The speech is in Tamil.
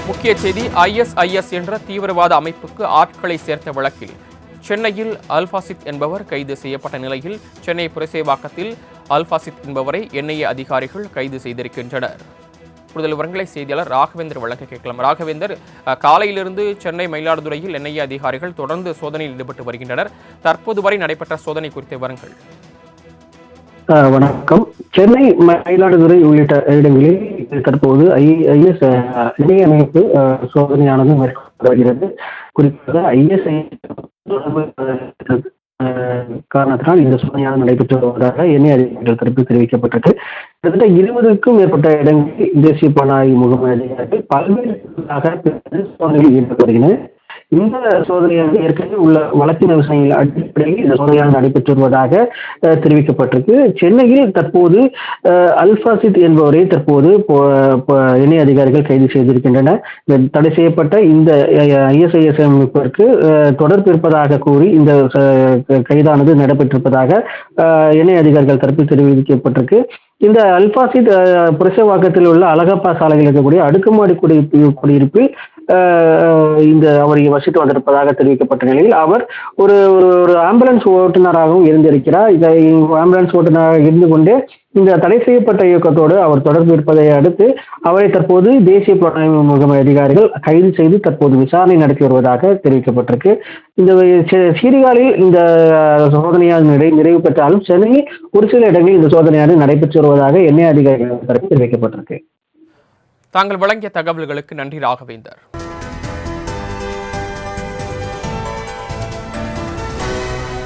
முக்கிய செய்தி, ISIS என்ற தீவிரவாத அமைப்புக்கு ஆட்களை சேர்த்த வழக்கில் சென்னையில் அல்பாசித் என்பவர் கைது செய்யப்பட்ட நிலையில் சென்னை புரசேவாக்கத்தில் அல்பாசித் என்பவரை NIA அதிகாரிகள் கைது செய்திருக்கின்றனர். கூடுதல் விவரங்களை செய்தியாளர் ராகவேந்தர் வழங்க கேட்கலாம். ராகவேந்தர், காலையிலிருந்து சென்னை மயிலாடுதுறையில் NIA அதிகாரிகள் தொடர்ந்து சோதனையில் ஈடுபட்டு வருகின்றனர். தற்போது வரை நடைபெற்ற சோதனை குறித்த விவரங்கள். வணக்கம். சென்னை மயிலாடுதுறை உள்ளிட்ட இடங்களில் தற்போது IS இணைய அமைப்பு சோதனையானது மேற்கொண்டு வருகிறது. குறிப்பாக IS காரணத்தினால் இந்த சோதனையானது நடைபெற்று வருவதாக NIA அதிகாரிகள் தரப்பில் தெரிவிக்கப்பட்டது. கிட்டத்தட்ட 20க்கும் மேற்பட்ட இடங்களில் தேசிய புலனாய்வு முகமை அதிகாரிகள் பல்வேறு சோதனையில் ஈடுபட்டு வருகின்றனர். இந்த சோதனையானது ஏற்கனவே உள்ள வழக்கின் விவசாயிகள் அடிப்படையில் இந்த சோதனையானது நடைபெற்று வருவதாக தெரிவிக்கப்பட்டிருக்கு. சென்னையில் தற்போது அல்பாசித் என்பவரை தற்போது NIA அதிகாரிகள் கைது செய்திருக்கின்றனர். தடை செய்யப்பட்ட இந்த ISIS அமைப்பிற்கு தொடர்பு இருப்பதாக கூறி இந்த கைதானது நடைபெற்றிருப்பதாக NIA அதிகாரிகள் தரப்பில் தெரிவிக்கப்பட்டிருக்கு. இந்த அல்பாசித் புரசேவாக்கத்தில் உள்ள அழகப்பா சாலையில் இருக்கக்கூடிய அடுக்குமாடி குடியிருப்பில் இந்த அவர் வசித்து வந்திருப்பதாக தெரிவிக்கப்பட்ட நிலையில் அவர் ஒரு ஆம்புலன்ஸ் ஓட்டுநராகவும் இருந்திருக்கிறார். இதை ஆம்புலன்ஸ் ஓட்டுநராக இருந்து கொண்டே இந்த தடை செய்யப்பட்ட இயக்கத்தோடு அவர் தொடர்பு இருப்பதை அடுத்து அவரை தற்போது தேசிய புலனாய்வு முகமை அதிகாரிகள் கைது செய்து தற்போது விசாரணை நடத்தி வருவதாக தெரிவிக்கப்பட்டிருக்கு. இந்த சீர்காழியில் இந்த சோதனையானது நிறைவு பெற்றாலும் சென்னையில் ஒரு சில இடங்களில் இந்த சோதனையானது நடைபெற்று வருவதாக NIA அதிகாரிகள் தரப்பில் தெரிவிக்கப்பட்டிருக்கு. தாங்கள் வழங்கிய தகவல்களுக்கு நன்றி ராகவேந்தர்.